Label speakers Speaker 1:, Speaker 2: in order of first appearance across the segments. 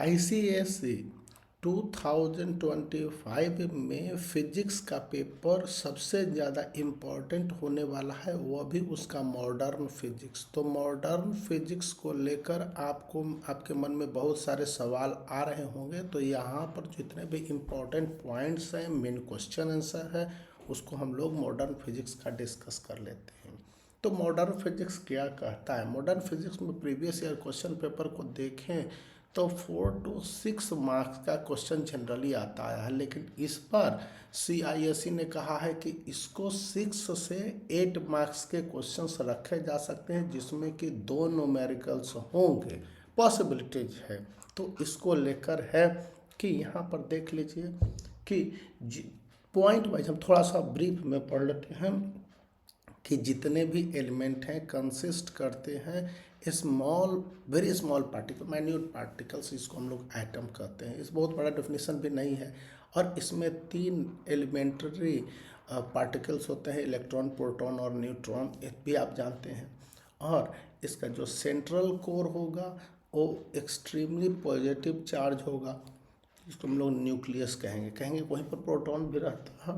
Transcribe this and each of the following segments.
Speaker 1: ICSE 2025 में physics का paper सबसे ज़्यादा इम्पोर्टेंट होने वाला है, वह भी उसका मॉडर्न फिजिक्स। तो मॉडर्न फिजिक्स को लेकर आपको आपके मन में बहुत सारे सवाल आ रहे होंगे, तो यहाँ पर जितने भी इम्पोर्टेंट पॉइंट्स हैं, मेन क्वेश्चन आंसर है, उसको हम लोग मॉडर्न फिजिक्स का डिस्कस कर लेते हैं। तो मॉडर्न फिजिक्स क्या कहता है? मॉडर्न फिजिक्स में प्रीवियस ईयर क्वेश्चन पेपर को देखें तो 4 to 6 मार्क्स का क्वेश्चन जनरली आता है, लेकिन इस बार CISE ने कहा है कि इसको 6 से 8 मार्क्स के क्वेश्चंस रखे जा सकते हैं, जिसमें कि 2 न्यूमेरिकल्स होंगे, पॉसिबिलिटीज है। तो इसको लेकर है कि यहाँ पर देख लीजिए कि पॉइंट वाइज हम थोड़ा सा ब्रीफ में पढ़ लेते हैं कि जितने भी एलिमेंट हैं कंसिस्ट करते हैं small, very small particle, minute particles, इसको हम लोग एटम कहते हैं। इस बहुत बड़ा डेफिनेशन भी नहीं है। और इसमें 3 एलिमेंट्री पार्टिकल्स होते हैं, इलेक्ट्रॉन, प्रोटॉन और न्यूट्रॉन, ये भी आप जानते हैं। और इसका जो सेंट्रल कोर होगा वो एक्सट्रीमली पॉजिटिव चार्ज होगा, जिसको हम लोग न्यूक्लियस कहेंगे वहीं पर प्रोटॉन भी रहता है।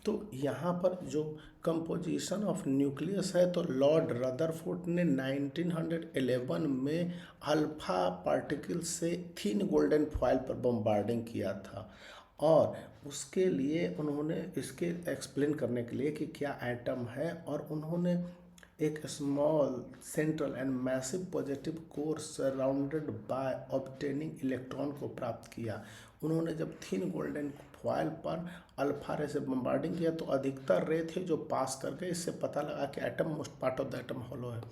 Speaker 1: तो यहाँ पर जो कंपोजिशन ऑफ न्यूक्लियस है, तो लॉर्ड रदरफोर्ड ने 1911 में अल्फा पार्टिकल से थिन गोल्डन फॉयल पर बम्बार्डिंग किया था, और उसके लिए उन्होंने इसके एक्सप्लेन करने के लिए कि क्या एटम है, और उन्होंने एक small central and massive positive core surrounded by obtaining electron को प्राप्त किया। उन्होंने जब थिन गोल्डन फॉयल पर अल्फा रे से बम्बार्डिंग किया तो अधिकतर रे थे जो पास कर गए। इससे पता लगा कि atom most part of the atom hollow है।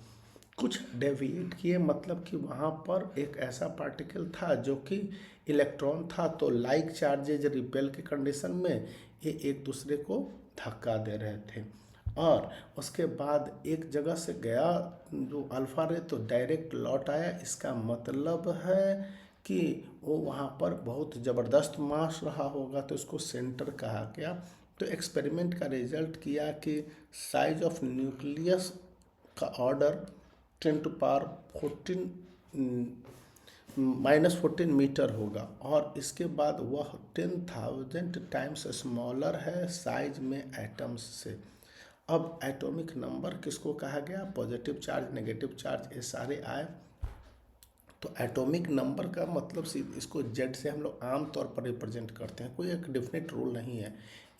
Speaker 1: कुछ डेविएट किए, मतलब कि वहाँ पर एक ऐसा पार्टिकल था जो कि इलेक्ट्रॉन था, तो लाइक चार्जेज रिपेल के कंडीशन में ये एक दूसरे को धक्का दे रहे थे। और उसके बाद एक जगह से गया जो अल्फा रे, तो डायरेक्ट लौट आया। इसका मतलब है कि वो वहाँ पर बहुत ज़बरदस्त मास रहा होगा, तो इसको सेंटर कहा गया। तो एक्सपेरिमेंट का रिजल्ट किया कि साइज ऑफ न्यूक्लियस का ऑर्डर 10⁻14 -14 मीटर होगा, और इसके बाद वह 10,000 टाइम्स स्मॉलर है साइज में एटम्स से। अब एटॉमिक नंबर किसको कहा गया? पॉजिटिव चार्ज, नेगेटिव चार्ज, ये सारे आए। तो एटॉमिक नंबर का मतलब इसको जेड से हम लोग आम तौर पर रिप्रेजेंट करते हैं, कोई एक डिफिनेट रूल नहीं है।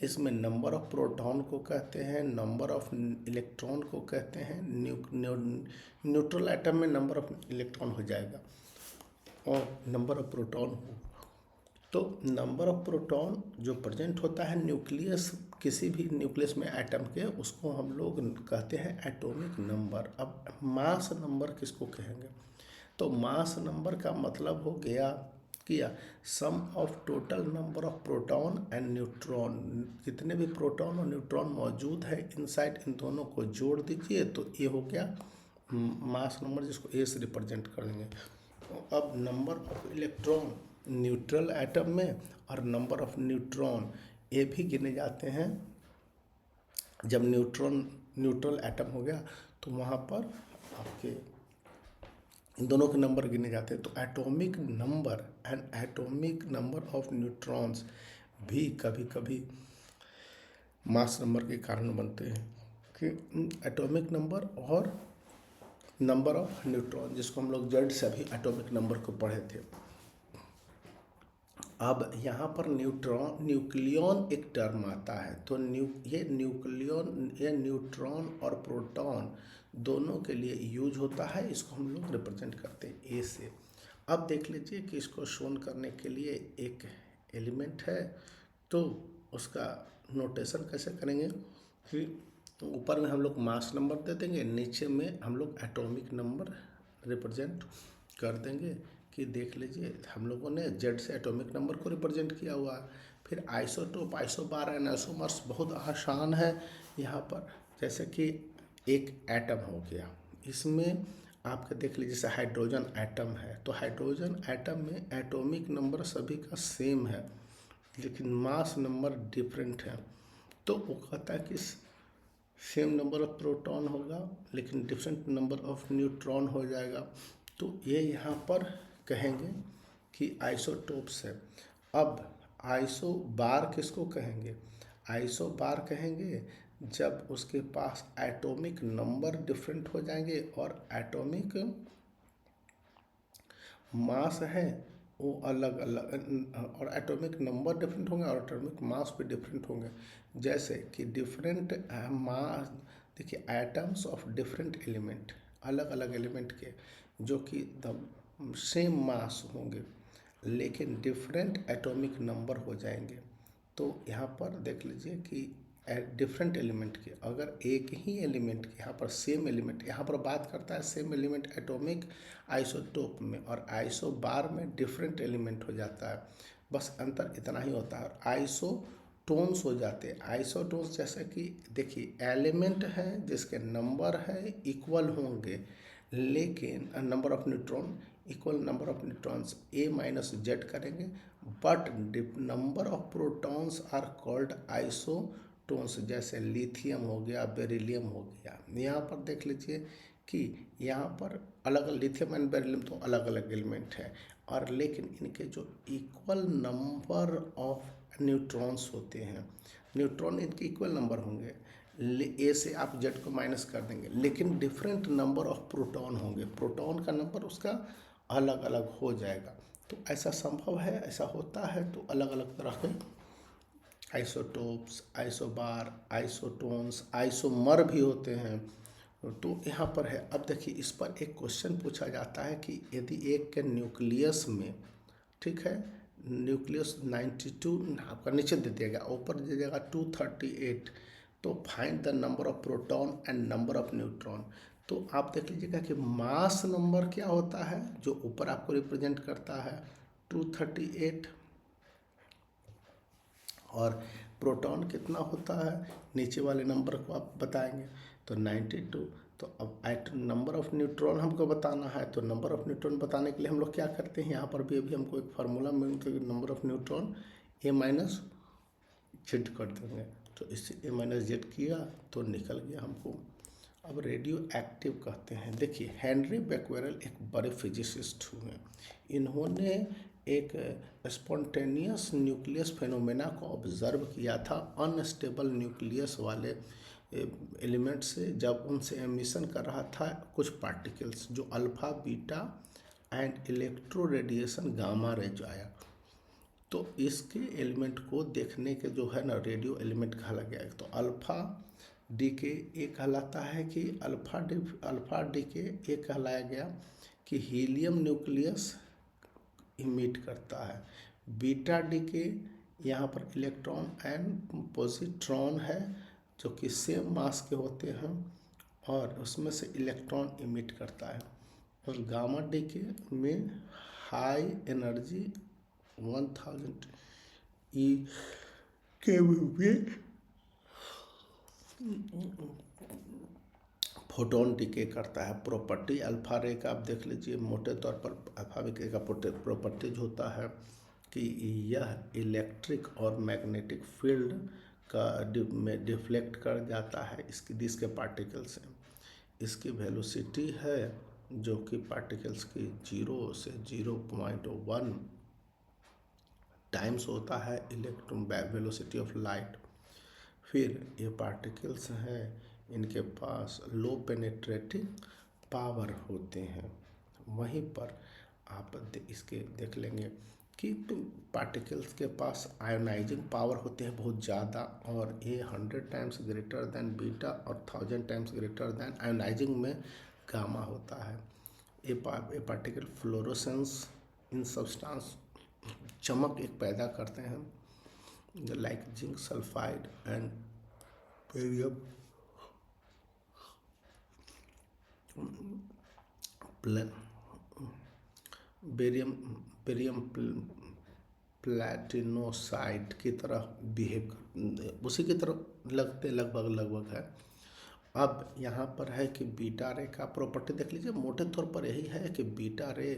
Speaker 1: इसमें नंबर ऑफ प्रोटॉन को कहते हैं, नंबर ऑफ इलेक्ट्रॉन को कहते हैं। न्यूट्रल एटम में नंबर ऑफ इलेक्ट्रॉन हो जाएगा और नंबर ऑफ प्रोटॉन हो। तो नंबर ऑफ प्रोटॉन जो प्रेजेंट होता है न्यूक्लियस, किसी भी न्यूक्लियस में एटम के, उसको हम लोग कहते हैं एटॉमिक नंबर। अब मास नंबर किसको कहेंगे? तो मास नंबर का मतलब हो गया किया sum of total number of proton and neutron. जितने भी प्रोटॉन और न्यूट्रॉन मौजूद है इनसाइड, इन दोनों को जोड़ दीजिए तो ये हो गया मास नंबर, जिसको ए से रिप्रेजेंट करेंगे। अब number of electron neutral atom में और नंबर ऑफ न्यूट्रॉन ये भी गिने जाते हैं। जब न्यूट्रल एटम हो गया तो वहाँ पर आपके इन दोनों के नंबर गिने जाते हैं। तो atomic number and atomic number of neutrons भी कभी कभी मास नंबर के कारण बनते हैं, कि एटॉमिक नंबर और नंबर ऑफ न्यूट्रॉन, जिसको हम लोग जेड से अभी एटॉमिक नंबर को पढ़े थे। अब यहाँ पर न्यूक्लियन एक टर्म आता है। तो ये न्यूट्रॉन और प्रोटॉन दोनों के लिए यूज होता है। इसको हम लोग रिप्रेजेंट करते हैं ए से। अब देख लीजिए कि इसको शोन करने के लिए एक एलिमेंट है, तो उसका नोटेशन कैसे करेंगे कि ऊपर में हम लोग मास नंबर दे देंगे, नीचे में हम लोग एटॉमिक नंबर रिप्रेजेंट कर देंगे। कि देख लीजिए हम लोगों ने जेड से एटॉमिक नंबर को रिप्रेजेंट किया हुआ है। फिर आइसोटोप, आइसोबार एंड आइसोमर्स बहुत आसान है यहाँ पर। जैसे कि एक एटम हो गया, इसमें आपका देख लीजिए जैसे हाइड्रोजन एटम है, तो हाइड्रोजन एटम में एटॉमिक नंबर सभी का सेम है, लेकिन मास नंबर डिफरेंट है। तो वो कहता है कि सेम नंबर ऑफ प्रोटॉन होगा लेकिन डिफरेंट नंबर ऑफ न्यूट्रॉन हो जाएगा। तो ये यहाँ पर कहेंगे कि आइसोटोप्स है। अब आइसो बार किसको कहेंगे? आइसो बार कहेंगे जब उसके पास एटॉमिक नंबर डिफरेंट हो जाएंगे और एटॉमिक मास है वो अलग अलग, और एटॉमिक नंबर डिफरेंट होंगे और एटॉमिक मास भी डिफरेंट होंगे। जैसे कि डिफरेंट मास, देखिए एटम्स ऑफ डिफरेंट एलिमेंट, अलग अलग एलिमेंट के जो कि द सेम मास होंगे लेकिन डिफरेंट एटॉमिक नंबर हो जाएंगे। तो यहाँ पर देख लीजिए कि डिफरेंट एलिमेंट के, अगर एक ही एलिमेंट के यहाँ पर सेम एलिमेंट, यहाँ पर बात करता है सेम एलिमेंट एटॉमिक आइसोटोप में, और आइसो बार में डिफरेंट एलिमेंट हो जाता है। बस अंतर इतना ही होता है। आइसोटोन्स हो जाते हैं। आइसोटोन्स जैसे कि देखिए एलिमेंट है जिसके नंबर है इक्वल होंगे, लेकिन number of neutron equal number of neutrons A minus Z करेंगे, but number of protons are called isotones. जैसे लिथियम हो गया, बेरिलियम हो गया। यहाँ पर देख लीजिए कि यहाँ पर अलग लिथियम एंड बेरिलियम तो अलग अलग एलिमेंट है, और लेकिन इनके जो इक्वल नंबर ऑफ न्यूट्रॉन्स होते हैं, न्यूट्रॉन इनके इक्वल नंबर होंगे, ए से आप जेड को माइनस कर देंगे, लेकिन डिफरेंट नंबर ऑफ प्रोटॉन होंगे, प्रोटॉन का नंबर उसका अलग अलग हो जाएगा। तो ऐसा संभव है, ऐसा होता है। तो अलग अलग तरह के आइसोटोप्स, आइसोबार, आइसोटोन्स, आइसोमर भी होते हैं। तो यहाँ पर है। अब देखिए इस पर एक क्वेश्चन पूछा जाता है कि यदि एक के न्यूक्लियस में, ठीक है, न्यूक्लियस 92 आपका नीचे दे दिया गया, ऊपर दे दिया गया 238, तो find the number of proton and number of neutron. तो आप देख लीजिएगा कि मास नंबर क्या होता है जो ऊपर आपको रिप्रेजेंट करता है 238, और प्रोटॉन कितना होता है नीचे वाले नंबर को आप बताएंगे तो 92। तो अब नंबर ऑफ न्यूट्रॉन हमको बताना है, तो नंबर ऑफ न्यूट्रॉन बताने के लिए हम लोग क्या करते हैं, यहाँ पर भी अभी हमको एक फार्मूला मिलता है, number of neutron A minus Z कर देंगे। तो इससे ए माइनस जेड किया तो निकल गया हमको। अब रेडियो एक्टिव कहते हैं। देखिए हेनरी बैक्वेरेल एक बड़े फिजिसिस्ट हुए। इन्होंने एक स्पॉन्टेनियस न्यूक्लियस फेनोमेना को ऑब्जर्व किया था अनस्टेबल न्यूक्लियस वाले एलिमेंट से, जब उनसे एमिशन कर रहा था कुछ पार्टिकल्स जो alpha, beta and electro radiation gamma ray जो आया। तो इसके एलिमेंट को देखने के जो है ना रेडियो एलिमेंट कहा गया। तो अल्फा डी के ए कहलाता है कि अल्फा डी के ए कहलाया गया कि हीलियम न्यूक्लियस इमिट करता है। बीटा डी के यहाँ पर इलेक्ट्रॉन एंड पॉजिट्रॉन है जो कि सेम मास के होते हैं और उसमें से इलेक्ट्रॉन इमिट करता है। और गामा डी के में हाई एनर्जी 1000 ई के में फोटोन डिके करता है। प्रॉपर्टी अल्फा रे का आप देख लीजिए, मोटे तौर पर अल्फा रे का प्रॉपर्टीज होता है कि यह इलेक्ट्रिक और मैग्नेटिक फील्ड का में डिफ्लेक्ट कर जाता है इसके पार्टिकल से। इसकी वेलोसिटी है जो कि पार्टिकल्स की 0 से 0.1 टाइम्स होता है इलेक्ट्रॉन वेलोसिटी ऑफ लाइट। फिर ये पार्टिकल्स हैं, इनके पास लो पेनेट्रेटिंग पावर होते हैं। वहीं पर आप इसके देख लेंगे कि पार्टिकल्स के पास आयोनाइजिंग पावर होते हैं बहुत ज़्यादा, और ये 100 टाइम्स ग्रेटर देन बीटा और 1000 टाइम्स ग्रेटर देन आयोनाइजिंग में गामा होता है। ये पार्टिकल फ्लोरोसेंस इन सब्सटेंस, चमक एक पैदा करते हैं like zinc sulphide and barium barium barium platinocyanide की तरह बिहेव, उसी की तरह लगभग है। अब यहाँ पर है कि बीटा रे का प्रॉपर्टी देख लीजिए, मोटे तौर पर यही है कि बीटा रे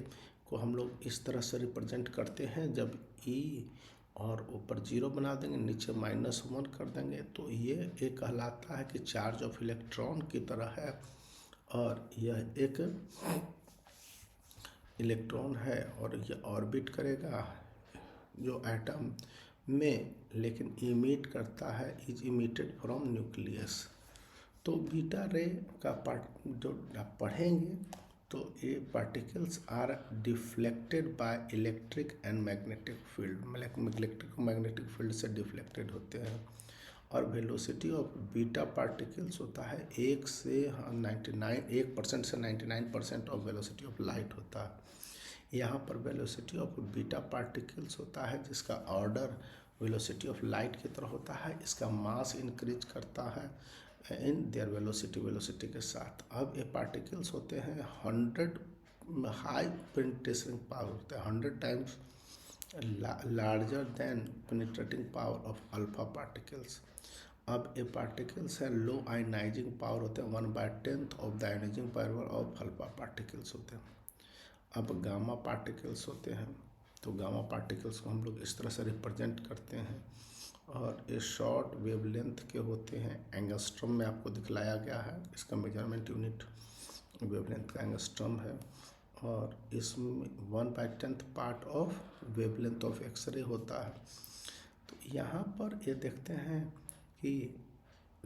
Speaker 1: को हम लोग इस तरह से रिप्रेजेंट करते हैं, जब ई और ऊपर 0 बना देंगे, नीचे -1 कर देंगे, तो ये एक कहलाता है कि चार्ज ऑफ इलेक्ट्रॉन की तरह है। और यह एक इलेक्ट्रॉन है और ये ऑर्बिट करेगा जो एटम में, लेकिन इमिट करता है, इज इमिटेड फ्रॉम न्यूक्लियस। तो बीटा रे का पार्ट जो आप पढ़ेंगे तो ये particles are deflected by electric and magnetic field, electric magnetic field से डिफ्लेक्टेड होते हैं। और वेलोसिटी ऑफ बीटा पार्टिकल्स होता है 1% से 99% ऑफ वेलोसिटी ऑफ लाइट होता है। यहाँ पर वेलोसिटी ऑफ बीटा पार्टिकल्स होता है जिसका ऑर्डर वेलोसिटी ऑफ लाइट की तरह होता है। इसका मास इंक्रीज करता है इन देयर वेलोसिटी के साथ। अब ये पार्टिकल्स होते हैं 100 हाई पेनिट्रेटिंग पावर होता है, 100 times larger than penetrating power of alpha particles. अब ये पार्टिकल्स हैं लो आयनाइजिंग पावर होते हैं, 1/10 of the ionising power of alpha particles होते हैं। अब गामा पार्टिकल्स होते हैं, तो गामा पार्टिकल्स को हम लोग इस तरह से रिप्रेजेंट करते हैं और ये शॉर्ट वेवलेंथ के होते हैं। एंगस्ट्रम में आपको दिखलाया गया है, इसका मेजरमेंट यूनिट वेवलेंथ का एंगस्ट्रम है। और इसमें 1/10 part of wavelength of X-ray होता है। तो यहाँ पर ये देखते हैं कि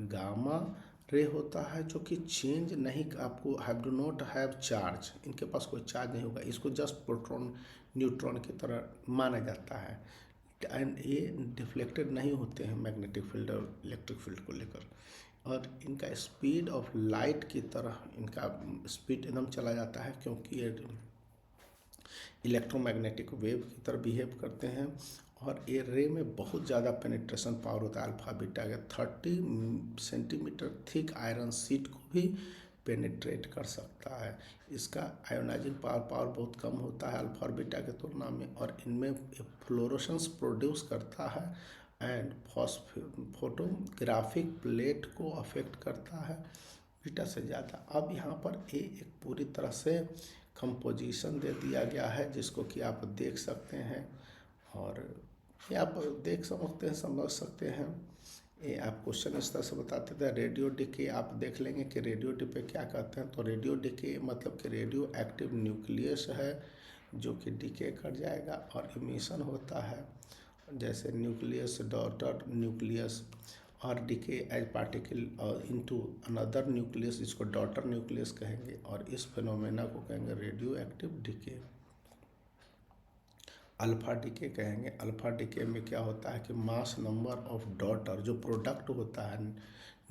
Speaker 1: गामा रे होता है जो कि चेंज नहीं, आपको have do not have charge, इनके पास कोई चार्ज नहीं होगा, इसको जस्ट प्रोटॉन न्यूट्रॉन की तरह माना जाता है। एंड ये डिफ्लेक्टेड नहीं होते हैं मैग्नेटिक फील्ड और इलेक्ट्रिक फील्ड को लेकर। और इनका स्पीड ऑफ लाइट की तरह इनका स्पीड एकदम चला जाता है, क्योंकि ये इलेक्ट्रोमैग्नेटिक वेव की तरह बिहेव करते हैं। और ये रे में बहुत ज़्यादा पेनिट्रेशन पावर होता है अल्फा बीटा का। 30 सेंटीमीटर थिक आयरन शीट को भी पेनिट्रेट कर सकता है। इसका आयोनाइजिंग पावर बहुत कम होता है अल्फा और बीटा के तुलना में, और इनमें फ्लोरोसेंस प्रोड्यूस करता है एंड फोटोग्राफिक प्लेट को अफेक्ट करता है बीटा से ज़्यादा। अब यहाँ पर एक पूरी तरह से कंपोजिशन दे दिया गया है जिसको कि आप देख सकते हैं, और ये आप देख समझ सकते हैं। ये आप क्वेश्चन इस तरह से बताते थे। रेडियो डिके आप देख लेंगे कि रेडियो डिके क्या कहते हैं। तो रेडियो डिके मतलब कि रेडियो एक्टिव न्यूक्लियस है जो कि डिके कर जाएगा और इमिशन होता है, जैसे न्यूक्लियस डॉटर न्यूक्लियस, और decay as particle into another nucleus, जिसको डॉटर न्यूक्लियस कहेंगे, और इस फिनोमेना को कहेंगे radioactive decay. Alpha decay कहेंगे। अल्फा डिके में क्या होता है कि मास नंबर ऑफ डॉटर जो प्रोडक्ट होता है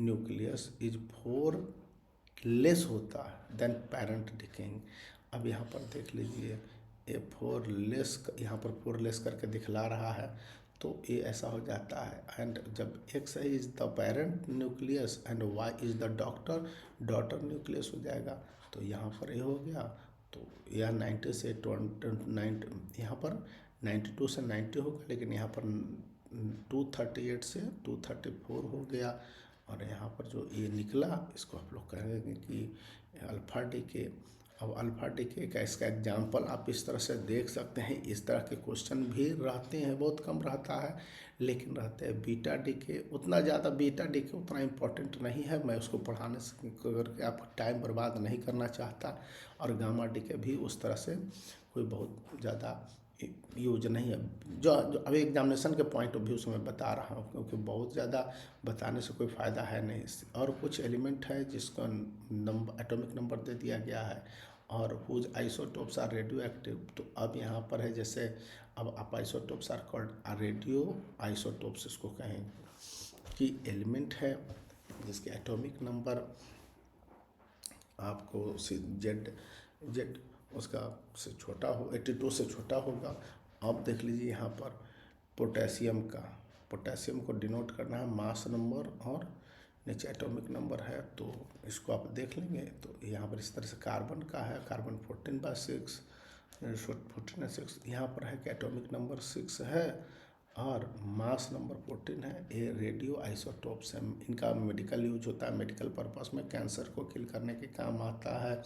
Speaker 1: न्यूक्लियस इज 4 लेस होता है देन पेरेंट डिकेइंग। अब यहाँ पर देख लीजिए ये 4 लेस, यहाँ पर 4 लेस करके दिखला रहा है, तो ये ऐसा हो जाता है। एंड जब X is the parent nucleus and Y is the daughter nucleus हो जाएगा। तो यहाँ पर ये हो गया, तो यह 90 से 29, यहाँ पर 92 से 90 होगा, लेकिन यहाँ पर 238 से 234 हो गया। और यहाँ पर जो ये निकला इसको आप लोग कहेंगे कि अल्फा डिके। अब अल्फा डिके का इसका एग्जाम्पल आप इस तरह से देख सकते हैं। इस तरह के क्वेश्चन भी रहते हैं, बहुत कम रहता है, लेकिन रहते हैं। बीटा डिके उतना ज़्यादा, बीटा डिके उतना इम्पोर्टेंट नहीं है, मैं उसको पढ़ाने से करके आपका टाइम बर्बाद नहीं करना चाहता। और गामा डिके भी उस तरह से कोई बहुत ज़्यादा यूज नहीं है, जो अभी एग्जामिनेशन के पॉइंट ऑफ व्यू से मैं बता रहा हूँ, क्योंकि बहुत ज़्यादा बताने से कोई फ़ायदा है नहीं। और कुछ एलिमेंट है जिसका नंबर, एटॉमिक नंबर दे दिया गया है, और whose isotopes are radioactive. तो अब यहाँ पर है जैसे, अब आप isotopes are called radioisotopes, इसको कहेंगे कि एलिमेंट है जिसके एटॉमिक नंबर आपको जेड उसका से छोटा हो, 82 से छोटा होगा। अब देख लीजिए यहाँ पर पोटेशियम को डिनोट करना है मास नंबर, और नीचे एटॉमिक नंबर है, तो इसको आप देख लेंगे। तो यहाँ पर इस तरह से कार्बन का है, कार्बन 14/6, 14/6 यहाँ पर है कि एटॉमिक नंबर 6 है और मास नंबर 14 है। ये रेडियो आइसोटोप्स हैं, इनका मेडिकल यूज होता है, मेडिकल पर्पस में कैंसर को किल करने के काम आता है।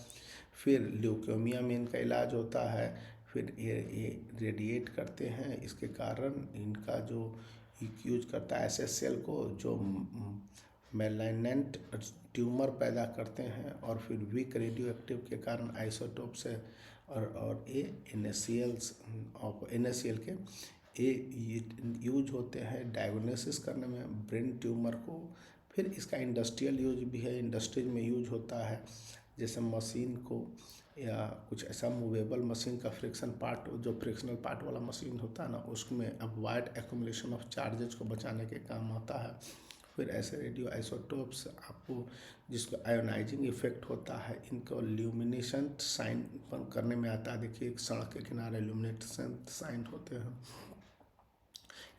Speaker 1: फिर ल्यूकेमिया में इनका इलाज होता है। फिर ये रेडिएट करते हैं, इसके कारण इनका जो यूज करता है ऐसे सेल को जो मेलाइनेंट ट्यूमर पैदा करते हैं। और फिर वीक रेडियो एक्टिव के कारण आइसोटोप से और ये NaCl के ये यूज होते हैं डायग्नोसिस करने में ब्रेन ट्यूमर को। फिर इसका इंडस्ट्रियल यूज भी है, इंडस्ट्रीज में यूज होता है, जैसे मशीन को या कुछ ऐसा मूवेबल मशीन का फ्रिक्शन पार्ट, जो फ्रिक्शनल पार्ट वाला मशीन होता है ना, उसमें अब वाइड एक्यूमुलेशन ऑफ चार्जेज को बचाने के काम आता है। फिर ऐसे रेडियो आइसोटोप्स आपको जिसको आयोनाइजिंग इफेक्ट होता है, इनको ल्यूमिनेसेंट साइन करने में आता है। देखिए एक सड़क के किनारे ल्यूमिनेसेंट साइन होते हैं,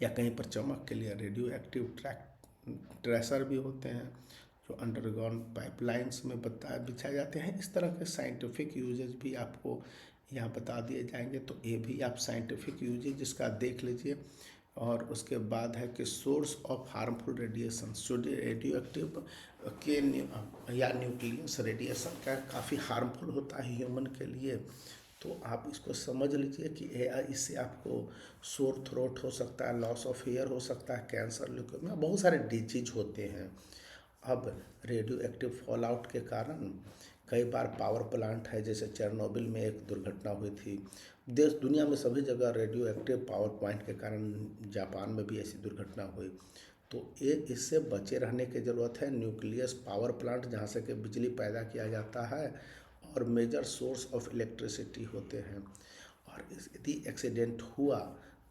Speaker 1: या कहीं पर चमक के लिए रेडियो एक्टिव ट्रेसर भी होते हैं जो अंडरग्राउंड पाइपलाइंस में बिछाए जाते हैं। इस तरह के साइंटिफिक यूजेज भी आपको यहाँ बता दिए जाएंगे, तो ये भी आप साइंटिफिक यूजेज जिसका देख लीजिए। और उसके बाद है कि source of harmful radiation, radio active के या न्यूक्लियस रेडिएशन का काफ़ी हार्मफुल होता है ह्यूमन के लिए। तो आप इसको समझ लीजिए कि इससे आपको सोर थ्रोट हो सकता है, लॉस ऑफ हेयर हो सकता है, कैंसर, ल्यूकेमिया, बहुत सारे डिजीज होते हैं। अब रेडियो एक्टिव फॉल आउट के कारण कई बार पावर प्लांट है, जैसे चेरनोबिल में एक दुर्घटना हुई थी, देश दुनिया में सभी जगह रेडियो एक्टिव पावर प्लांट के कारण, जापान में भी ऐसी दुर्घटना हुई। तो ये इससे बचे रहने की ज़रूरत है। न्यूक्लियस पावर प्लांट जहाँ से कि बिजली पैदा किया जाता है और मेजर सोर्स ऑफ इलेक्ट्रिसिटी होते हैं। और यदि एक्सीडेंट हुआ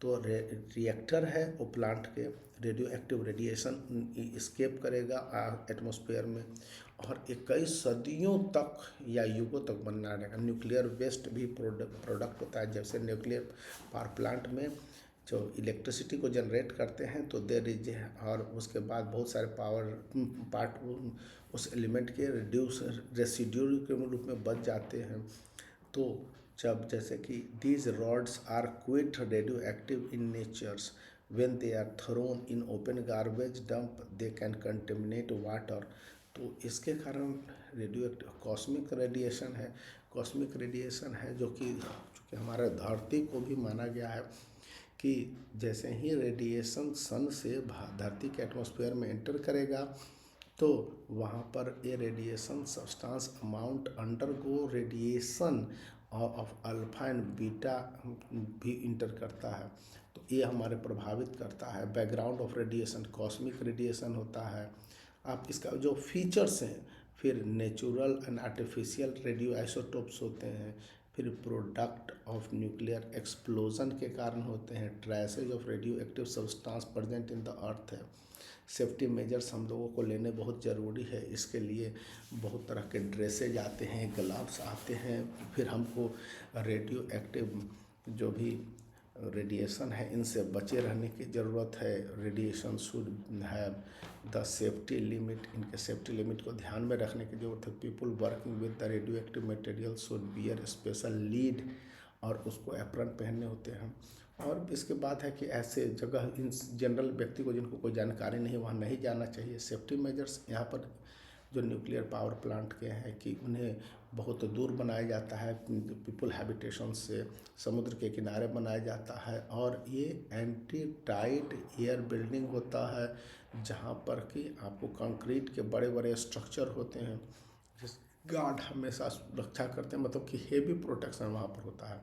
Speaker 1: तो रिएक्टर है वो प्लांट के, रेडियो एक्टिव रेडिएशन इस्केप करेगा एटमॉस्फेयर में, और ये कई सदियों तक या युगों तक बनना रहेगा। न्यूक्लियर वेस्ट भी प्रोडक्ट होता है, जैसे न्यूक्लियर पावर प्लांट में जो इलेक्ट्रिसिटी को जनरेट करते हैं तो देर इज, और उसके बाद बहुत सारे पावर पार्ट उस एलिमेंट के रेसिड्यू के रूप में बच जाते हैं। तो जब जैसे कि these rods are quite radioactive in natures, when they are thrown in open garbage dump they can contaminate water। तो इसके कारण रेडियो कॉस्मिक रेडिएशन है, कॉस्मिक रेडिएशन है जो कि हमारे धरती को भी माना गया है कि जैसे ही रेडिएशन सन से धरती के एटमॉस्फेयर में एंटर करेगा तो वहाँ पर ये radiation substance amount undergo radiation of alpha and beta भी इंटर करता है। तो ये हमारे प्रभावित करता है। Background of radiation cosmic radiation होता है। आप इसका जो फीचर्स हैं, फिर natural and artificial radio isotopes होते हैं, फिर प्रोडक्ट ऑफ न्यूक्लियर एक्सप्लोजन के कारण होते हैं, traces of radioactive substance present in the earth है। सेफ्टी मेजर्स हम लोगों को लेने बहुत ज़रूरी है। इसके लिए बहुत तरह के ड्रेसेज आते हैं, ग्लव्स आते हैं। फिर हमको रेडियो एक्टिव जो भी रेडिएशन है इनसे बचे रहने की ज़रूरत है। Radiation should have the safety limit, इनके सेफ्टी लिमिट को ध्यान में रखने की ज़रूरत है। People working with the radioactive material should bear special lead, और उसको एप्रन पहनने होते हैं। और इसके बाद है कि ऐसे जगह इन जनरल व्यक्ति को जिनको कोई जानकारी नहीं, वहाँ नहीं जाना चाहिए। सेफ्टी मेजर्स यहाँ पर जो न्यूक्लियर पावर प्लांट के हैं कि उन्हें बहुत दूर बनाया जाता है पीपल हैबिटेशन से, समुद्र के किनारे बनाया जाता है। और ये एंटी टाइट एयर बिल्डिंग होता है जहाँ पर कि आपको कंक्रीट के बड़े बड़े स्ट्रक्चर होते हैं जिस गार्ड हमेशा रक्षा करते हैं, मतलब कि हेवी प्रोटेक्शन वहाँ पर होता है।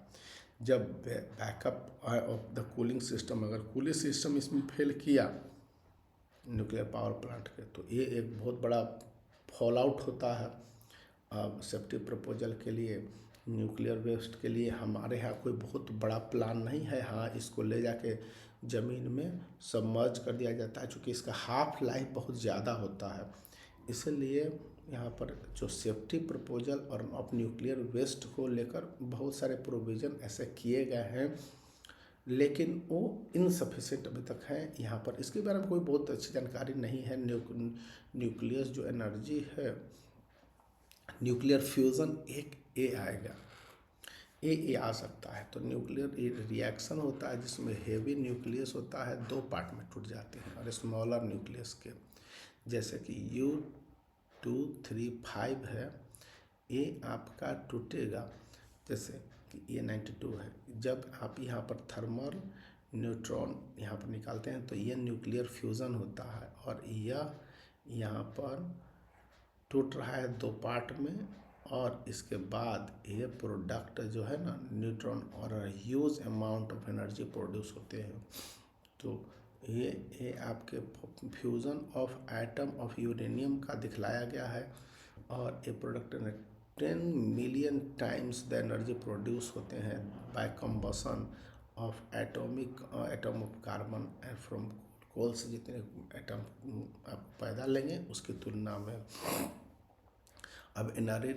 Speaker 1: जब backup of the cooling system, अगर कूलिंग सिस्टम इसमें फेल किया न्यूक्लियर पावर प्लांट के, तो ये एक बहुत बड़ा फॉल आउट होता है। अब सेफ्टी प्रपोजल के लिए न्यूक्लियर वेस्ट के लिए हमारे यहाँ कोई बहुत बड़ा प्लान नहीं है। हाँ, इसको ले जाके ज़मीन में सबमर्ज कर दिया जाता है, चूँकि इसका हाफ लाइफ बहुत ज़्यादा होता है। इसलिए यहाँ पर जो सेफ्टी प्रपोजल और ऑफ न्यूक्लियर वेस्ट को लेकर बहुत सारे प्रोविज़न ऐसे किए गए हैं, लेकिन वो इनसफिशिएंट अभी तक है। यहाँ पर इसके बारे में कोई बहुत अच्छी जानकारी नहीं है। न्यूक्लियस जो एनर्जी है, न्यूक्लियर फ्यूज़न एक ए आएगा, ए आ सकता है। तो न्यूक्लियर रिएक्शन होता है जिसमें हेवी न्यूक्लियस होता है, दो पार्ट में टूट जाते हैं, और स्मॉलर न्यूक्लियस के जैसे कि U235 है, ये आपका टूटेगा। जैसे कि ये 92 है। जब आप यहाँ पर थर्मल न्यूट्रॉन यहाँ पर निकालते हैं तो ये न्यूक्लियर फ्यूज़न होता है, और यह यहाँ पर टूट रहा है दो पार्ट में, और इसके बाद ये प्रोडक्ट जो है ना न्यूट्रॉन और huge amount of energy produce होते हैं। तो ये आपके fusion of atom of uranium का दिखलाया गया है और ये product 10 million times the energy produce होते हैं by combustion of atom of carbon and from coal से जितने एटम आप पैदा लेंगे उसकी तुलना में। अब एनर्जी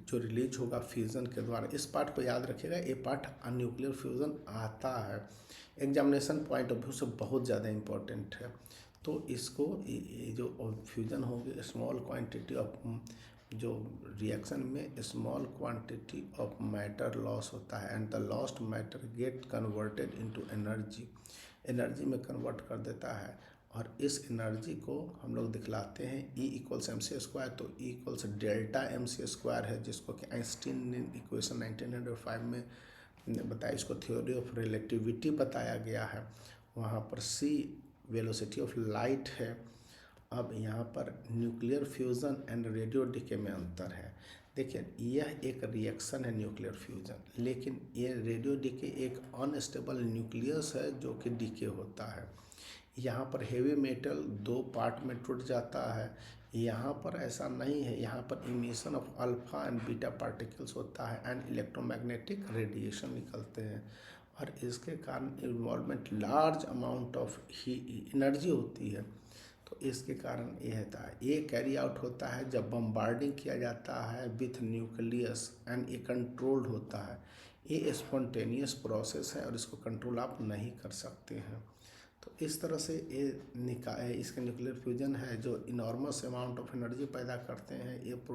Speaker 1: जो रिलीज होगा फ्यूज़न के द्वारा, इस पार्ट को याद रखिएगा, ये पार्ट न्यूक्लियर फ्यूज़न आता है, एग्जामिनेशन पॉइंट ऑफ व्यू से बहुत ज़्यादा इम्पोर्टेंट है। तो इसको ये जो फ्यूज़न होगी स्मॉल क्वांटिटी ऑफ जो रिएक्शन में small quantity of matter loss होता है and the lost matter get converted into energy में कन्वर्ट कर देता है और इस एनर्जी को हम लोग दिखलाते हैं E=mc²। तो E=Δ mc² है, जिसको कि आइंस्टीन ने इक्वेशन 1905 में बताया। इसको थ्योरी ऑफ रिलेटिविटी बताया गया है। वहाँ पर c वेलोसिटी ऑफ लाइट है। अब यहाँ पर nuclear fusion and radio decay में अंतर है। देखिए यह एक रिएक्शन है न्यूक्लियर फ्यूज़न, लेकिन ये रेडियो डिके एक अनस्टेबल न्यूक्लियस है जो कि डिके होता है। यहाँ पर हेवी मेटल 2 पार्ट में टूट जाता है, यहाँ पर ऐसा नहीं है। यहाँ पर emission of alpha and beta particles होता है एंड इलेक्ट्रोमैग्नेटिक रेडिएशन निकलते हैं और इसके कारण involvement large amount of energy होती है। तो इसके कारण ये होता है, ये कैरी आउट होता है जब बम्बार्डिंग किया जाता है विथ न्यूक्लियस एंड ये कंट्रोल्ड होता है। ये स्पॉन्टेनियस प्रोसेस है और इसको कंट्रोल आप नहीं कर सकते हैं। तो इस तरह से ये इसका न्यूक्लियर फ्यूजन है जो इनॉर्मस अमाउंट ऑफ एनर्जी पैदा करते हैं। It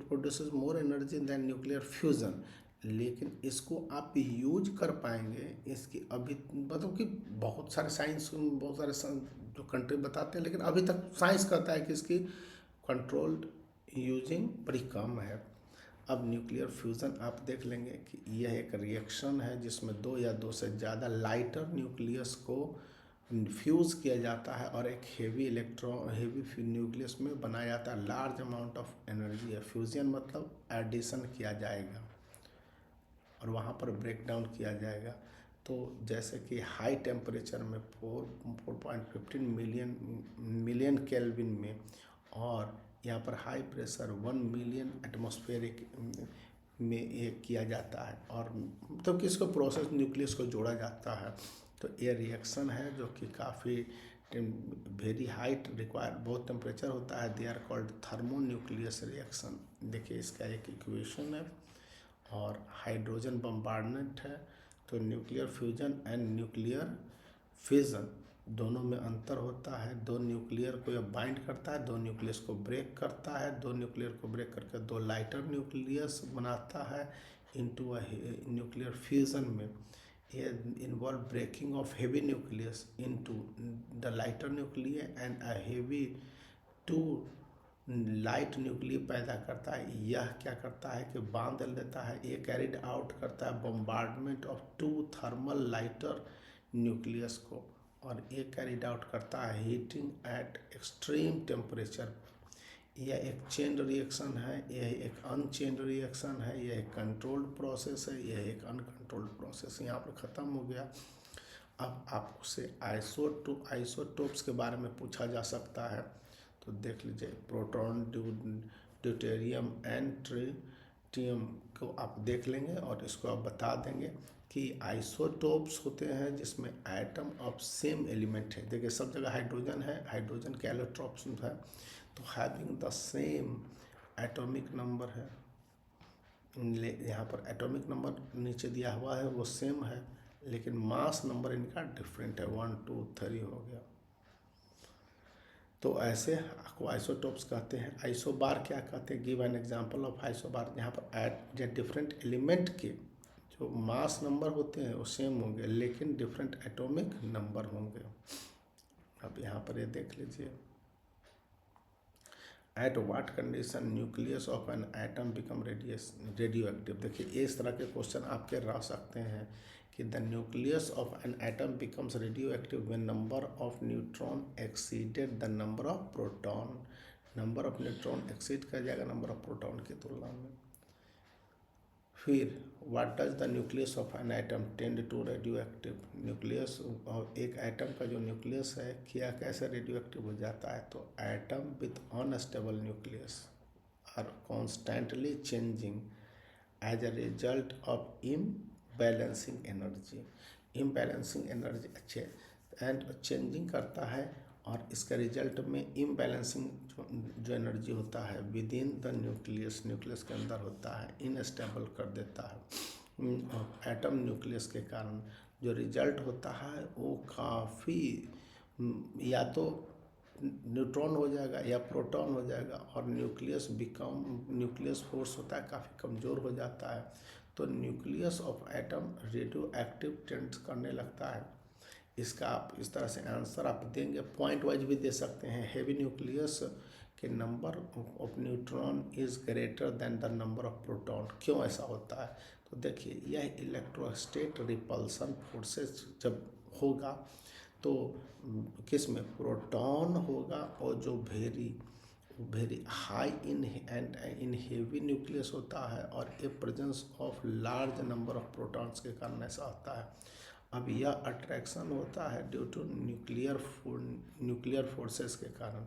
Speaker 1: produces more energy than nuclear fusion, लेकिन इसको आप यूज कर पाएंगे इसकी अभी मतलब कि बहुत सारे जो कंट्री बताते हैं, लेकिन अभी तक साइंस कहता है कि इसकी कंट्रोल्ड यूजिंग बड़ी कम है। अब न्यूक्लियर फ्यूज़न आप देख लेंगे कि यह एक रिएक्शन है जिसमें 2 या 2 से ज़्यादा लाइटर न्यूक्लियस को फ्यूज़ किया जाता है और एक हेवी न्यूक्लियस में बनाया जाता है। लार्ज अमाउंट ऑफ एनर्जी है। फ्यूज़न मतलब एडिशन किया जाएगा और वहाँ पर ब्रेक डाउन किया जाएगा। तो जैसे कि हाई टेम्परेचर में 4.15 मिलियन केल्विन में और यहाँ पर हाई प्रेशर 1 मिलियन एटमॉस्फेरिक में ये किया जाता है और तो किसको प्रोसेस न्यूक्लियस को जोड़ा जाता है। तो ये रिएक्शन है जो कि काफ़ी वेरी हाइट रिक्वायर बहुत टेम्परेचर होता है। They are called thermonucleus reaction. देखिए इसका एक इक्वेशन है और हाइड्रोजन बम्बार्डमेंट है। तो nuclear fusion and nuclear fission दोनों में अंतर होता है। 2 न्यूक्लियर को यह बाइंड करता है, 2 न्यूक्लियस को ब्रेक करता है, 2 न्यूक्लियर को ब्रेक करके 2 लाइटर न्यूक्लियस बनाता है इनटू अ न्यूक्लियर फ्यूजन में। ये involve breaking of heavy nucleus into the lighter nuclear and a heavy two light nuclear पैदा करता है। यह क्या करता है कि बांध देता है। ये कैरिड आउट करता है bombardment of 2 thermal lighter nucleus को और ये कैरिड आउट करता है हीटिंग एट एक्सट्रीम टेम्परेचर। यह एक चेन रिएक्शन है, यह एक अनचेन रिएक्शन है, यह एक कंट्रोल्ड प्रोसेस है, यह एक अनकंट्रोल्ड प्रोसेस। यहाँ पर ख़त्म हो गया। अब आपसे आइसोटोप्स के बारे में पूछा जा सकता है। तो देख लीजिए प्रोटॉन, ड्यूटेरियम एंड ट्रिटियम को आप देख लेंगे और इसको आप बता देंगे कि आइसोटोप्स होते हैं जिसमें एटम ऑफ सेम एलिमेंट है। देखिए सब जगह हाइड्रोजन है, हाइड्रोजन के एलोट्रॉप्स है, तो having the same atomic number है। यहाँ पर एटॉमिक नंबर नीचे दिया हुआ है वो सेम है, लेकिन मास नंबर इनका डिफरेंट है, 1 2 3 हो गया। तो ऐसे आपको आइसोटोप्स कहते हैं। आइसोबार क्या कहते हैं? Give an example of isobar. यहाँ पर डिफरेंट एलिमेंट के जो मास नंबर होते हैं वो सेम होंगे, लेकिन डिफरेंट एटॉमिक नंबर होंगे। अब यहाँ पर ये देख लीजिए, at what condition nucleus of an atom become radio active. देखिए इस तरह के क्वेश्चन आपके रह सकते हैं कि the nucleus of an atom becomes radioactive when number of neutron exceeded the number of proton. Number of neutron exceed कर जाएगा नंबर ऑफ प्रोटॉन की तुलना में। फिर what does the nucleus of an atom tend to radioactive, nucleus और एक atom का जो न्यूक्लियस है क्या कैसे रेडियो एक्टिव हो जाता है, तो atom with unstable nucleus are constantly changing as a result of imbalancing energy, imbalancing energy अच्छे एंड चेंजिंग करता है, और इसका रिजल्ट में इम्बैलेंसिंग जो एनर्जी होता है with in the nucleus, nucleus के अंदर होता है, इनस्टेबल कर देता है एटम न्यूक्लियस के कारण। जो रिजल्ट होता है वो काफ़ी या तो न्यूट्रॉन हो जाएगा या प्रोटॉन हो जाएगा, और न्यूक्लियस फोर्स होता है काफ़ी कमज़ोर हो जाता है, तो nucleus of atom radio active tend करने लगता है। इसका आप इस तरह से आंसर आप देंगे, पॉइंट वाइज भी दे सकते हैं। हेवी न्यूक्लियस के number of neutron is greater than the number of proton, क्यों ऐसा होता है, तो देखिए यह इलेक्ट्रोस्टेट रिपल्सन फोर्सेस जब होगा तो किस में प्रोटॉन होगा, और जो very high in heavy nucleus होता है, और ए presence of large number of protons के कारण ऐसा होता है। अब यह अट्रैक्शन होता है ड्यू टू न्यूक्लियर फोर्सेस के कारण,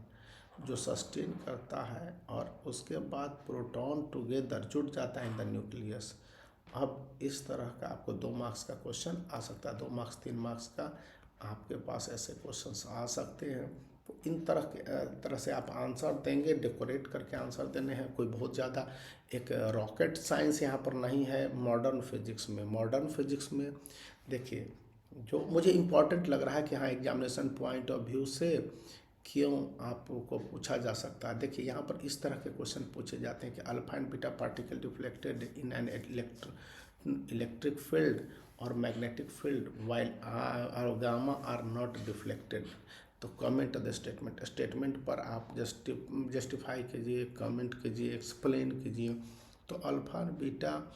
Speaker 1: जो सस्टेन करता है, और उसके बाद प्रोटॉन टुगेदर जुट जाता है इन द न्यूक्लियस। अब इस तरह का आपको 2 मार्क्स का क्वेश्चन आ सकता है, 2 मार्क्स 3 मार्क्स का आपके पास ऐसे क्वेश्चंस आ सकते हैं। तो इन तरह से आप आंसर देंगे, डेकोरेट करके आंसर देने हैं, कोई बहुत ज़्यादा एक रॉकेट साइंस यहाँ पर नहीं है। मॉडर्न फिजिक्स में देखिए जो मुझे इम्पोर्टेंट लग रहा है कि हाँ एग्जामिनेशन पॉइंट ऑफ व्यू से क्यों आपको पूछा जा सकता है। देखिए यहाँ पर इस तरह के क्वेश्चन पूछे जाते हैं कि alpha and beta particle deflected in an electric field और magnetic field while gamma are not deflected, तो कमेंट द स्टेटमेंट पर आप जस्टिफाई कीजिए, कमेंट कीजिए, एक्सप्लेन कीजिए। तो अल्फा और बीटा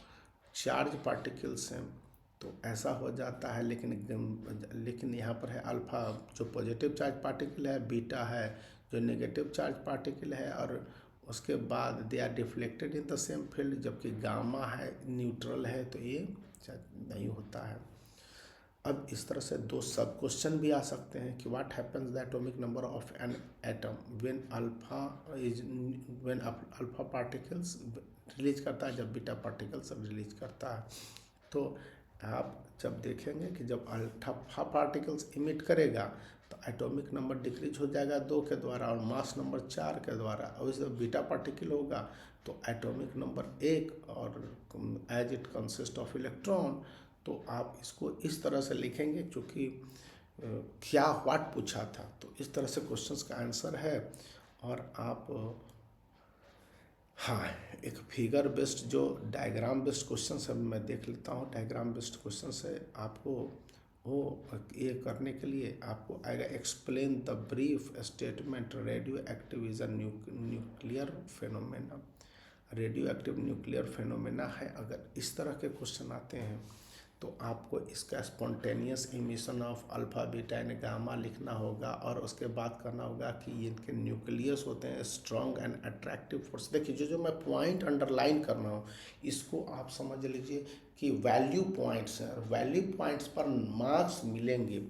Speaker 1: चार्ज पार्टिकल्स हैं तो ऐसा हो जाता है, लेकिन यहाँ पर है अल्फा जो पॉजिटिव चार्ज पार्टिकल है, बीटा है जो नेगेटिव चार्ज पार्टिकल है, और उसके बाद they are deflected in the same field, जबकि गामा है न्यूट्रल है, तो ये नहीं होता है। अब इस तरह से 2 सब क्वेश्चन भी आ सकते हैं कि what happens the atomic number of an atom when alpha particles release करता है, जब बीटा पार्टिकल्स रिलीज करता है। तो आप जब देखेंगे कि जब अल्फा पार्टिकल्स इमिट करेगा तो एटॉमिक नंबर डिक्रीज हो जाएगा 2 के द्वारा और मास नंबर 4 के द्वारा, और जब बीटा पार्टिकल होगा तो एटॉमिक नंबर 1, और as it consist of electron. तो आप इसको इस तरह से लिखेंगे क्योंकि क्या व्हाट पूछा था, तो इस तरह से क्वेश्चंस का आंसर है। और आप हाँ एक फिगर बेस्ड जो डायग्राम बेस्ड क्वेश्चन है मैं देख लेता हूँ। डायग्राम बेस्ड क्वेश्चन है आपको वो ये करने के लिए आपको आएगा explain the brief statement radio active is a nuclear phenomena. Radio active nuclear phenomena है। अगर इस तरह के क्वेश्चन आते हैं तो आपको इसका spontaneous emission of alpha beta and gamma लिखना होगा, और उसके बाद करना होगा कि इनके न्यूक्लियस होते हैं स्ट्रॉन्ग एंड अट्रैक्टिव फोर्स। देखिए जो मैं पॉइंट अंडरलाइन कर रहा हूँ इसको आप समझ लीजिए कि वैल्यू पॉइंट्स हैं, और वैल्यू पॉइंट्स पर मार्क्स मिलेंगे।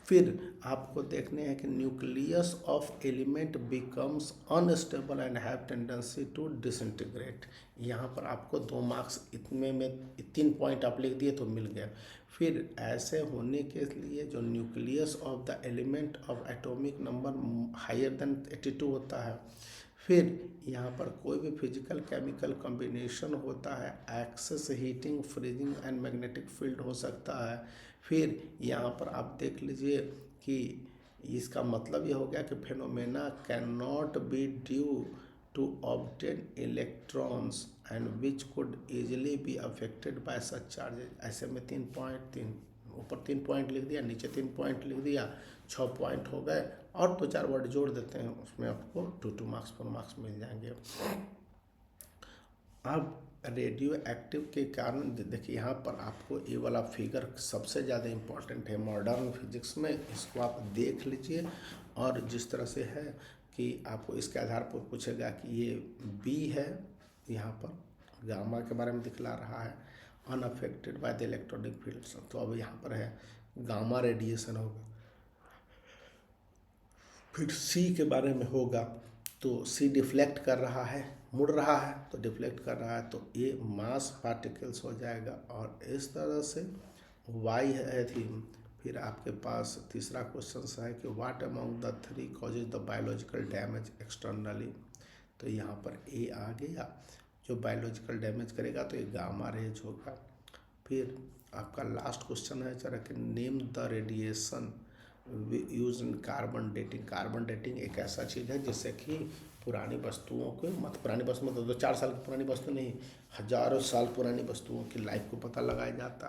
Speaker 1: फिर आपको देखने हैं कि nucleus of element becomes unstable and have tendency to disintegrate. यहाँ पर आपको 2 मार्क्स इतने में 3 पॉइंट आप लिख दिए तो मिल गया। फिर ऐसे होने के लिए जो nucleus of the element of atomic number higher than 82 होता है। फिर यहाँ पर कोई भी फिजिकल केमिकल कॉम्बिनेशन होता है, excess heating freezing and magnetic field हो सकता है। फिर यहाँ पर आप देख लीजिए कि इसका मतलब ये हो गया कि phenomena can not be due to obtain electrons and which could easily be affected by such charges. ऐसे में 3 पॉइंट ऊपर 3 पॉइंट लिख दिया, नीचे 3 पॉइंट लिख दिया, 6 पॉइंट हो गए, और 2-4 वर्ड जोड़ देते हैं उसमें आपको 2 मार्क्स 4 मार्क्स मिल जाएंगे। अब रेडियो एक्टिव के कारण देखिए यहाँ पर आपको ये वाला फिगर सबसे ज़्यादा इम्पोर्टेंट है मॉडर्न फिजिक्स में, इसको आप देख लीजिए। और जिस तरह से है कि आपको इसके आधार पर पूछेगा कि ये बी है, यहाँ पर गामा के बारे में दिखला रहा है, unaffected by the electronic fields, तो अब यहाँ पर है गामा रेडिएशन होगा। फिर सी के बारे में होगा तो सी डिफ्लेक्ट कर रहा है, मुड़ रहा है तो डिफ्लेक्ट कर रहा है, तो ये मास पार्टिकल्स हो जाएगा। और इस तरह से वाई है थीम। फिर आपके पास तीसरा क्वेश्चन है कि what among the three causes the biological damage externally, तो यहाँ पर ए आ गया, जो बायोलॉजिकल डैमेज करेगा तो ये गामा रेज होगा। फिर आपका लास्ट क्वेश्चन है जरा कि name the radiation use in carbon dating. Carbon dating एक ऐसा चीज़ है जिससे कि पुरानी वस्तुओं को, मतलब पुरानी वस्तु मतलब 2-4 साल की पुरानी वस्तु नहीं, हजारों साल पुरानी वस्तुओं की लाइफ को पता लगाया जाता,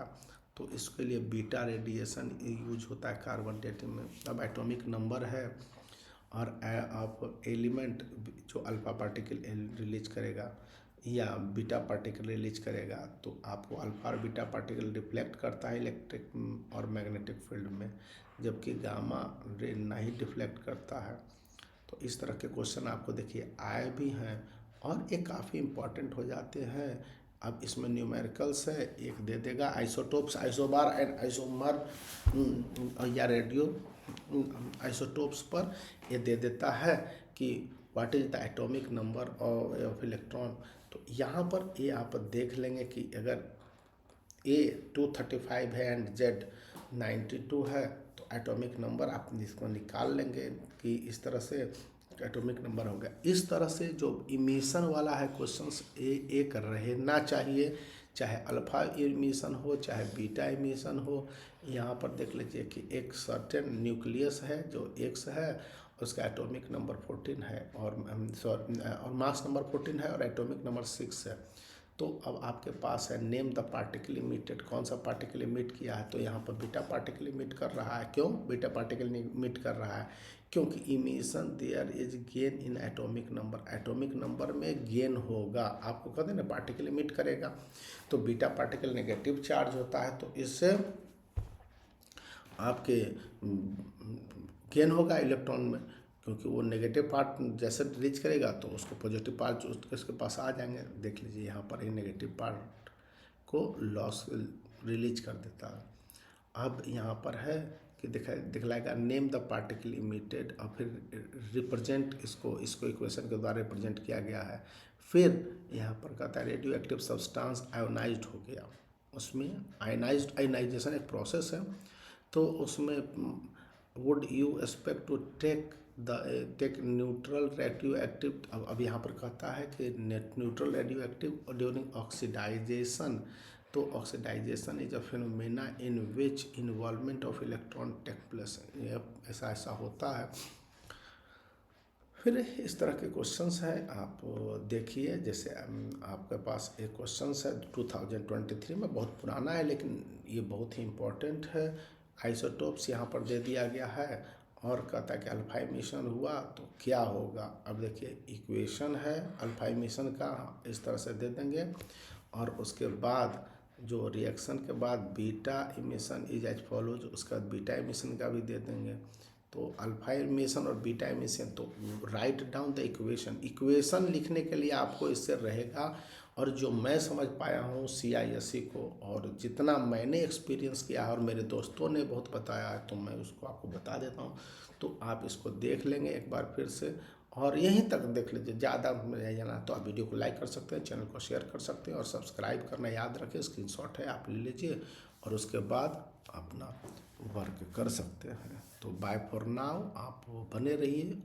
Speaker 1: तो इसके लिए बीटा रेडिएशन यूज होता है कार्बन डेटिंग में। अब एटॉमिक नंबर है और आप एलिमेंट जो अल्फा पार्टिकल रिलीज करेगा या बीटा पार्टिकल रिलीज करेगा, तो आपको अल्फा और बीटा पार्टिकल रिफ्लेक्ट करता है इलेक्ट्रिक और मैग्नेटिक फील्ड में, जबकि गामा रे नहीं डिफ्लेक्ट करता है। तो इस तरह के क्वेश्चन आपको देखिए आए भी हैं और ये काफ़ी इम्पॉर्टेंट हो जाते हैं। अब इसमें न्यूमेरिकल्स है, एक दे देगा आइसोटोप्स, आइसोबार एंड आइसोमर या रेडियो आइसोटोप्स पर ये दे देता है कि what is the atomic number of electron. तो यहाँ पर ये आप देख लेंगे कि अगर ए 235 है एंड जेड 92 है तो एटॉमिक नंबर आप इसको निकाल लेंगे कि इस तरह से एटॉमिक नंबर हो गया। इस तरह से जो इमिशन वाला है क्वेश्चंस एक रहना चाहिए, चाहे अल्फा इमिशन हो चाहे बीटा इमिशन हो। यहाँ पर देख लीजिए कि एक सर्टेन न्यूक्लियस है जो एक्स है, उसका एटॉमिक नंबर 14 है और मास नंबर 14 है और एटॉमिक नंबर 6 है। तो अब आपके पास है नेम द पार्टिकल इमिटेड, कौन सा पार्टिकल इमिट किया है, तो यहाँ पर बीटा पार्टिकल इमिट कर रहा है। क्यों बीटा पार्टिकल इमिट कर रहा है? क्योंकि emission there is gain in atomic number, atomic number में गेन होगा। आपको कहते हैं ना पार्टिकल इमिट करेगा, तो बीटा पार्टिकल नेगेटिव चार्ज होता है, तो इससे आपके गेन होगा इलेक्ट्रॉन में, क्योंकि वो नेगेटिव पार्ट जैसे रीच करेगा तो उसको पॉजिटिव पार्ट उसके पास आ जाएंगे। देख लीजिए यहाँ पर ये नेगेटिव पार्ट को लॉस रिलीज कर देता है। अब यहाँ पर है कि दिखलाएगा नेम द पार्टिकल इमिटेड और फिर रिप्रेजेंट इसको इक्वेशन के द्वारा रिप्रेजेंट किया गया है। फिर यहाँ पर कहता है रेडियो एक्टिव सब्सटेंस आयोनाइज्ड हो गया, उसमें आयनाइजेशन एक प्रोसेस है, तो उसमें would you expect to take neutral radio active. अब यहाँ पर कहता है कि neutral radio active during oxidization, तो oxidization is a phenomena in which involvement of electron take place, ऐसा होता है। फिर इस तरह के क्वेश्चंस हैं, आप देखिए। जैसे आपके पास एक क्वेश्चंस है 2023 में, बहुत पुराना है लेकिन ये बहुत ही इम्पोर्टेंट है। आइसोटोप्स यहाँ पर दे दिया गया है और कहता है कि अल्फा इमिशन हुआ तो क्या होगा। अब देखिए इक्वेशन है अल्फा इमिशन का, इस तरह से दे देंगे और उसके बाद जो रिएक्शन के बाद beta emission is as follows, उसके बाद बीटा इमिशन का भी दे देंगे। तो अल्फा इमिशन और बीटा इमिशन, तो राइट डाउन द इक्वेशन लिखने के लिए आपको इससे रहेगा। और जो मैं समझ पाया हूँ CISE को और जितना मैंने एक्सपीरियंस किया है और मेरे दोस्तों ने बहुत बताया है, तो मैं उसको आपको बता देता हूँ। तो आप इसको देख लेंगे एक बार फिर से और यहीं तक देख लीजिए। ज़्यादा रह जाना तो आप वीडियो को लाइक कर सकते हैं, चैनल को शेयर कर सकते हैं और सब्सक्राइब करना याद रखें। स्क्रीनशॉट है आप ले लीजिए और उसके बाद अपना वर्क कर सकते हैं। तो बाय फॉर नाउ, आप बने रहिए।